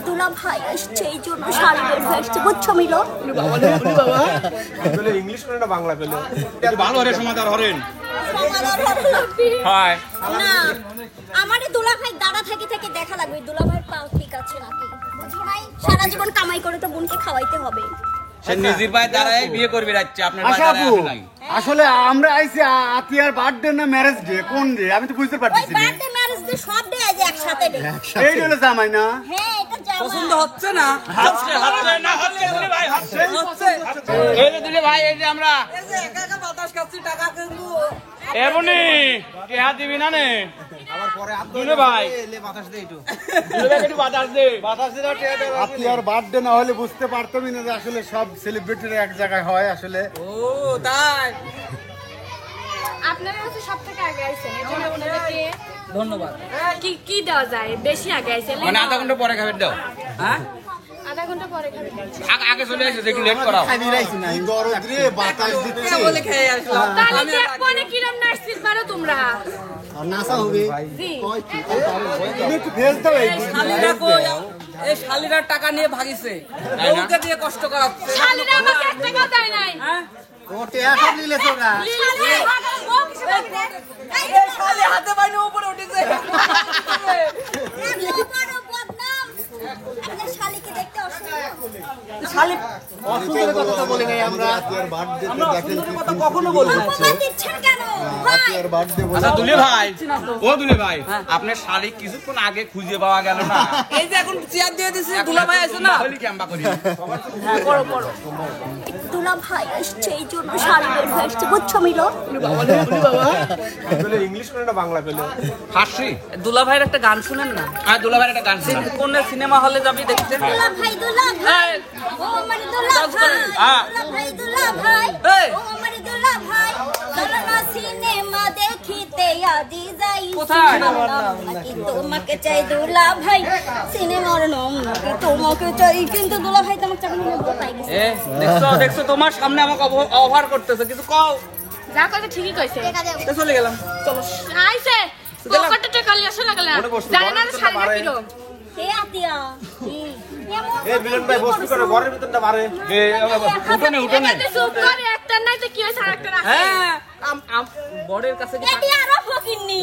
দুলা ভাই আসছে এই জন্য শাড়ি বের হয়ে আসছে বুঝছো মিলো ইংলিশ করে না বাংলা পেলে ভালো হরে সমাধান হরেন না আমারে দুলা ভাই দাঁড়া থাকি থেকে দেখা লাগবে দুলা ভাইয়ের পাও ঠিক আছে নাকি বুঝো নাই সারা জীবন কামাই করে তো বোনকে খাওয়াইতে হবে সে নিজের ভাই দাঁড়ায় বিয়ে করবে যাচ্ছে আপনার ভাই দাঁড়ায় আসে নাই আসলে আমরা আইছি আতিয়ার বার্থডে না ম্যারেজ ডে কোন ডে আমি তো বুঝতে পারতেছি ওই বার্থডে ম্যারেজ ডে সব ডে আজ একসাথে ডে এই হলো জামাই না হ্যাঁ এটা জামাই পছন্দ হচ্ছে না হচ্ছে না হচ্ছে দুলে ভাই হচ্ছে এই যে দুলে ভাই এই যে আমরা এই যে একা একা বাতাস খাচ্ছি টাকা কিন্তু এবনি কে হাত দিবি না নে আবার পরে দুলে ভাই লে বাতাস দে একটু দুলে ভাই একটু বাতাস দে আতিয়ার বার্থডে না হলে বুঝতে পারতামই না যে আসলে সব সেলিব্রিটিরা এক জায়গায় হয় আসলে ও তাই আপনারা হচ্ছে সবথেকে আগে আইছেন এজন্য আপনাদেরকে ধন্যবাদ কি দেওয়া যায় বেশি আগে আইছেন মানে আধা ঘন্টা পরে খাবেন দাও হ্যাঁ আধা ঘন্টা পরে খাবেন আগে চলে আসে দেখি লেট করাও দরদ রে বাতাস দিচ্ছে বলে খেয়ে আসলাম তাহলে দেখবো না কিরম নার্সিস মারো তোমরা আর নাসা হবে জি তুমি একটু ভেজ দাও এই শালিরা কই এই শালিরা টাকা নিয়ে ভাগিছে বউকে দিয়ে কষ্ট করাচ্ছে শালিরা আমাকে 1 টাকাও দেয় নাই হ্যাঁ ওটে আসা নিলে তোরা এই শালি হাতে বাইনে উপরে উঠেছে শালিকে দেখতে অসুন্দর শালি অসুন্দর কথা তো বলি নাই আমরা আতিয়ার বার্থডে তে দেখেন কি কথা কখনো বলি না অপমান দিচ্ছেন কেন ভাই আতিয়ার বার্থডে বলে আচ্ছা দুলে ভাই ও দুলে ভাই আপনার শালিক কিছুক্ষণ আগে খুঁজে পাওয়া গেল না এই যে এখন চেয়ার দিয়ে দিছি দুলা ভাই আছে না হলি ক্যাম্পা করি হ্যাঁ করো করো দুলা ভাই আসছে এই জন্য শাড়ি বের হয়ে আসছে বুঝছো মিলো ইংলিশ করে না বাংলা পেলে হাসি দুলা ভাইয়ের একটা গান শুনেন না আর দুলা ভাইয়ের একটা গান শোনা কোন সিনেমা হলে যাবি দেখতে দুলা ভাই ও আমার দুলা ভাই দুলা ভাই এই। ও আমার দুলা ভাই চলো না সিনেমা দেখিতে আজি যাই কোথায়? নাকি তোমাকে চাই দুলা ভাই সিনেমার নাম নাকি তোমাকে চাই কিন্তু দুলা ভাই তোমাকে চাই না পাই গেছে এ দেখছো তোমার সামনে আমাকে অফার করতেছে কিছু কও যা কথা ঠিকই কইছে দেখা যাবে তো চলে গেলাম চলো আইছে পকেটে টাকা লিয়ে আসে লাগলে জানি না শাড়িটা কিরো হে আতিয়া এ মিলন ভাই বসবি করে ঘরের ভিতরটা মারে উঠোনে এটাতে চুপ করে একটা নাই তো কি হইছে আরেকটা আছে হ্যাঁ বড়ের কাছে কি এটি আরো ফকিন্নি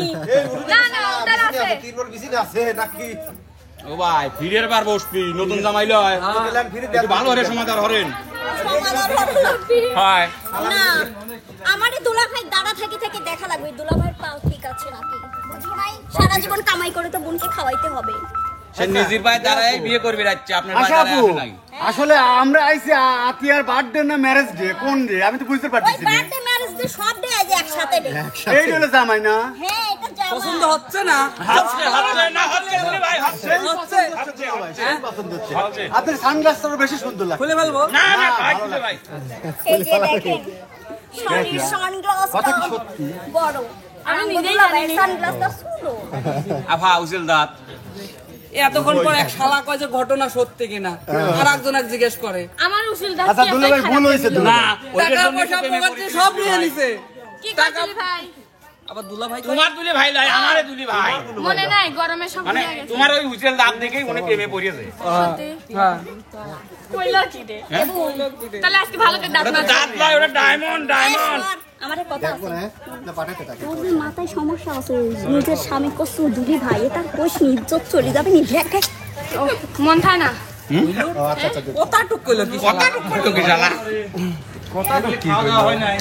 না না ওটার আছে তিনবার বিছিনা আছে নাকি ও ভাই ফিরের বার বসবি নতুন জামাই লয় একটু ভালো হরে সমাধান হরেন হয় না আমারে দুলা ভাই দাঁড়া থাকি থেকে দেখা লাগবে দুলা ভাইয়ের পাও ঠিক আছে নাকি বুঝো নাই সারা জীবন কামাই করে তো বোনকে খাওয়াইতে হবে সে নিজের ভাই দাঁড়ায় বিয়ে করবে যাচ্ছে আপনার ভাই আশা দাঁড়ায় আপু আসে নাই আসলে আমরা আইছি আতিয়ার বার্থডে না ম্যারেজ ডে কোন ডে আমি তো বুঝতে ওই পারতেছি না বার্থডে ম্যারেজ ডে সব ডে আজ একসাথে ডে এই হলো জামাই না হ্যাঁ এটা জামাই পছন্দ হচ্ছে না হচ্ছে না হচ্ছে দুলে ভাই হচ্ছে হচ্ছে আপনার সানগ্লাসটা বেশি সুন্দর লাগে খুলে ফেলবো না না ভাই দুলে ভাই এই যে দেখেন শাড়ির সানগ্লাস কথা কি সত্যি? বড় আমি নিজেই দুলা জানি ভাইয়ের সানগ্লাসটা ছোট আফা উজিল দাঁত এতক্ষণ পর এক শালা কয় যে ঘটনা সত্যি কিনা আর একজন এক জিজ্ঞেস করে আমার উসিল দাস আচ্ছা দুলে ভাই ভুল হয়েছে তো না ওইটার টাকা জন্য পয়সা তো প্রেমে পকেটে পড়েছি। সব নিয়ে নিছে কি করছিস ভাই আবার দুলা ভাই কয়, তোমার দুলে ভাই লাই আমারে দুলে ভাই মনে নাই গরমে সব মানে ভুলে গেছে তোমার ওই উজিল দাঁত দেখেই মনে প্রেমে পড়েছে সত্যি হ্যাঁ কইলা কি রে হ্যাঁ? তাহলে আজকে ভালো করে দাঁত ওটা তো মার দাঁত নয় ওটা ডায়মন্ড ডায়মন্ড আমারে কথা আছে তোর মাথায় সমস্যা আছে নিজের স্বামী কসু দুলি ভাই এটা কইস নি ইজ্জত চলে যাবে নি দেখ মন থাকে না কথা টুক কইলো কি কথা টুক তো কি শালা কথা টুক কি খাওয়া হয় নাই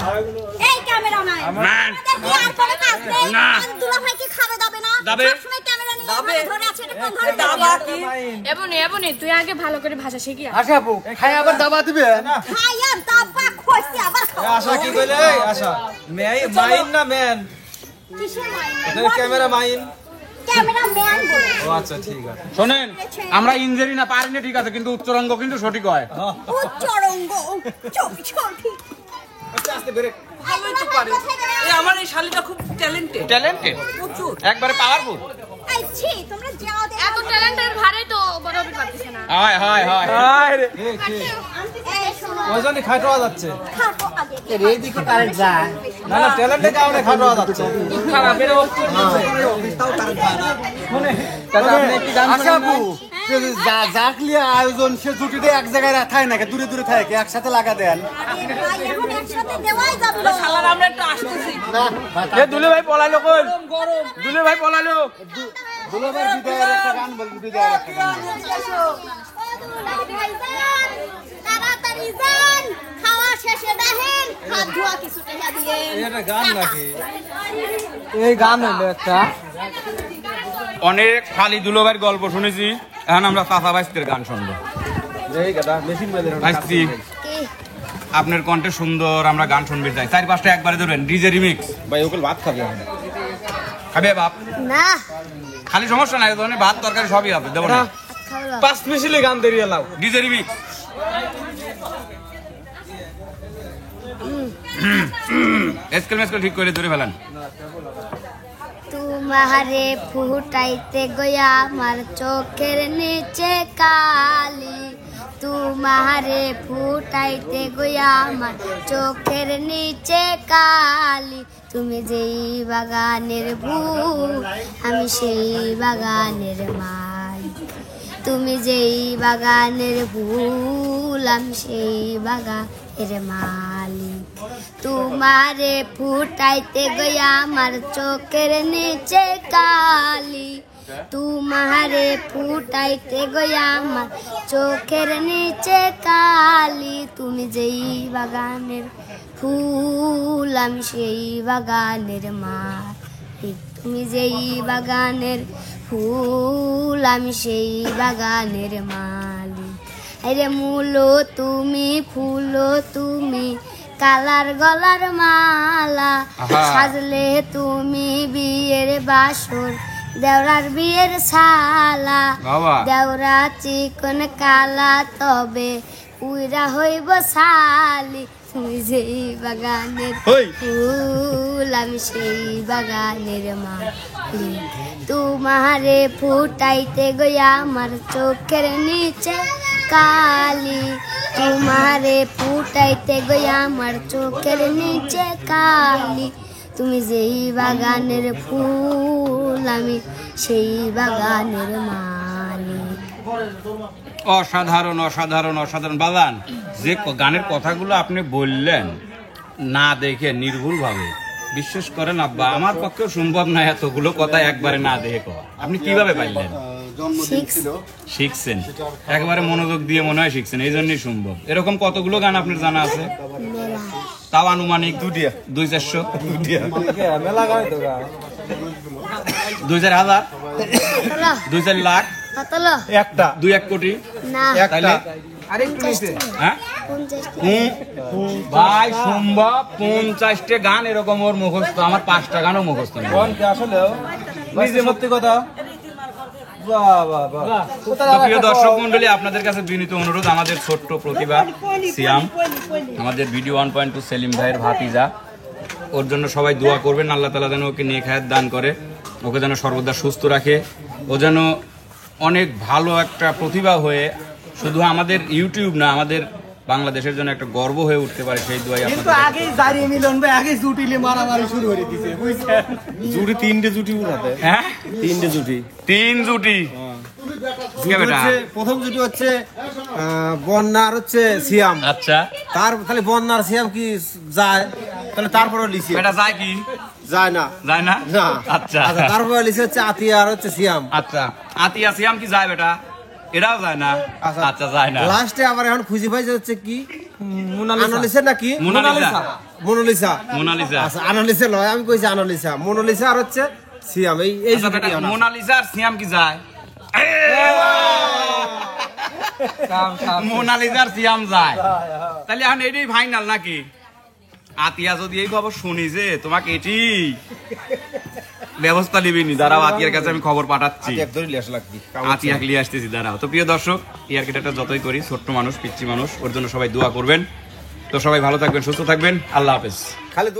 এই ক্যামেরা নাই ম্যান কি আর কোনো কাজ নেই না। আর দুলা ভাই কি খাবে যাবে না যাবে। সবসময় ক্যামেরা নিয়ে যাবে। ধরে আছে এটা কোন ধরনের দাবা কি এবনে তুই আগে ভালো করে ভাষা শিখি আশা আপু খাই আবার দাবা দিবে খাইয়া দাবা খইছে আবার খাওয়া। আশা কি কইলে আশা মাইন না ম্যান কিসের মাইন এটা ক্যামেরা মাইন ক্যামেরা ম্যান বলে ও আচ্ছা ঠিক আছে শোনেন আমরা ইঞ্জুরি না পারি না ঠিক আছে কিন্তু উচ্চারঙ্গ কিন্তু সঠিক হয় উচ্চরঙ্গ চটি আস্তে ব্রেক ভালোই তো পারে এই আমার এই শালিটা খুব ট্যালেন্টেড ট্যালেন্টেড প্রচুর একবারে পাওয়ারফুল আইছি তোমরা যাও দে এত ট্যালেন্টের ভারে তো বড় হবে পারতিস না হয় হয় হয় হাই রে এই শোনো ওজনই খাটো যাচ্ছে খাটো না না ট্যালেন্টের কারণে খাওয়া যাচ্ছে খারাপের অবস্থা তাহলে আপনি একটি গান আশা আপু, সে জাকলিয়া আয়োজন সে জুটিতে এক জায়গায় থাকে নাকি দূরে দূরে থাকে একসাথে লাগা দেন আরে ভাই এখন একসাথে দেওয়াই যাবে না। শালারা আমরা একটু আসতেছি না এ দুলে ভাই পলাইলো কই দুলে ভাই পলাইলো দুলাভাই বিদায়ের একটা গান বল বিদায়ের একটা গান বল। ভাইজান, তাড়াতাড়ি যান, খাওয়া শেষে দেখেন হাত ধোয়া কিছু টাকা দিয়ে। এটা গান নাকি এই গান হলো একটা অনেক খালি দুলো ভাইয়ের গল্প শুনেছি এখন আমরা চাচা বাইস্তের গান শুনবো এই গাদা মেশিন বাজার বাইস্তি আপনার কণ্ঠে সুন্দর আমরা গান শুনতে চাই 4-5টা একবারে ধরবেন ডিজে রিমিক্স ভাই ওকে ভাত খাবে এখন খাবে বাপ না খালি সমস্যা নাই ধরনের ভাত তরকারি সবই আছে দেবো না 5 মিশিলে গান দেরিয়ে লাও ডিজে রিমিক্স এসকেল মেসকেল ঠিক করে ধরে ফেলেন তোমারে ফুটাইতে গয়া আমার চোখের নিচে কালি, তোমারে ফুটাইতে গয়া আমার চোখের নিচে কালি, তুমি যেই বাগানের ফুল আমি সেই বাগানের মালিক, তুমি যেই বাগানের ফুল আমি সেই বাগানের মালিক, তোমারে ফুটাইতে গয়া আমার চোখের নিচে কালি, তোমারে ফুটাইতে গয়া আমার চোখের নিচে কালি, তুমি যেই বাগানের ফুল আমি সেই বাগানের মালিক, তুমি যেই বাগানের ফুল আমি সেই বাগানের মালিক, আরে মূলো তুমি ফুলো তুমি কালার গলার মালা, সাজলে তুমি বিয়ের বাসর দেওরার বিয়ের শালা, দেওরা চিকন কালা তবে উইরা হইব শালি, তুমি যেই বাগানের ফুল আমি সেই বাগানের মালিক, তোমারে ফুটাইতে গয়া আমার চোখের নিচে কালি, তোমারে ফুটাইতে গয়া আমার চোখের নিচে কালি, তুমি যেই বাগানের ফুল আমি সেই বাগানের মালিক। অসাধারণ অসাধারণ অসাধারণ বাগান যে গানের কথাগুলো আপনি বললেন না দেখে নির্ভুল ভাবে বিশ্বাস করেন আব্বা আমার পক্ষেও সম্ভব না এতগুলো কথা একবারে না দেখে কওয়া। আপনি কিভাবে পাইলেন? জন্মদিন ছিল শিখছেন একবারে মনোযোগ দিয়ে মনে হয় শিখছেন এই জন্যই সম্ভব। এরকম কতগুলো গান আপনার জানা আছে? তাও আনুমানিক 200-400 মেলা গায় তো গা 2,000 2-4 লাখ একটা 2-1 কোটি না তাইলে আরেকটু নিচে হ্যাঁ ভাই সম্ভব 50টা গান এরকম ওর মুখস্থ, আমার 5টা গানও মুখস্থ নেই। কোন কি আসলে নিজে সত্যি কথা বাহ বাহ বাহ তো প্রিয় দর্শক মন্ডলী আপনাদের কাছে বিনীত অনুরোধ, আমাদের ছোট্ট প্রতিভা সিয়াম আমাদের ভিডিও 1.2 সেলিম ভাইয়ের ভাতিজা, ওর জন্য সবাই দোয়া করবেন আল্লাহ তাআলা যেন ওকে নেক হায়াত দান করে, ওকে যেন সর্বদা সুস্থ রাখে, ও যেন অনেক ভালো একটা প্রতিভা হয়ে শুধু আমাদের ইউটিউব না আমাদের বাংলাদেশের জন্য একটা গর্ব হয়ে উঠতে পারে সেই দোয়াই আপনাদের। আগেই জারি মিলন ভাই আগে জুটিলে মারামারি শুরু করে দিয়েছে বুঝছেন জুটি 3টে জুটি উঠাতে হ্যাঁ 3টে জুটি 3 জুটি কে বেটা? প্রথম জুটি হচ্ছে বন্যা আর হচ্ছে সিয়াম। আচ্ছা তার তাহলে বন্যা আর সিয়াম কি যায় তাহলে তারপরে লিখি বেটা যায় কি যায় না যায় না না আচ্ছা তারপরে লিখে হচ্ছে আতিয়া আর হচ্ছে সিয়াম। আচ্ছা আতিয়া সিয়াম কি যায় বেটা? এটাও যায় না। আচ্ছা যায় না। লাস্টে আবার এখন খুঁজে পাইছে হচ্ছে কি মোনালিসা নাকি মোনালিসা মোনালিসা মোনালিসা আচ্ছা আনালিসা লয় আমি কইছি আনালিসা মোনালিসা আর হচ্ছে সিয়াম এই আচ্ছা বেটা মোনালিসা আর সিয়াম কি যায়? মোনালিসা আর সিয়াম যায় তাহলে এখন এটাই ফাইনাল নাকি? আতিয়া যদি এই খবর শুনি যে তোমাকে এটি ব্যবস্থা নিবিনি, দাঁড়াও আতিয়ার কাছে আমি খবর পাঠাচ্ছি, আতিয়াকে নিয়ে আসতেছি দাঁড়াও। তো প্রিয় দর্শক ইয়ার্কিটা যতই করি ছোট্ট মানুষ পিচ্ছি মানুষ, ওর জন্য সবাই দোয়া করবেন। তো সবাই ভালো থাকবেন সুস্থ থাকবেন, আল্লাহ হাফেজ। খালি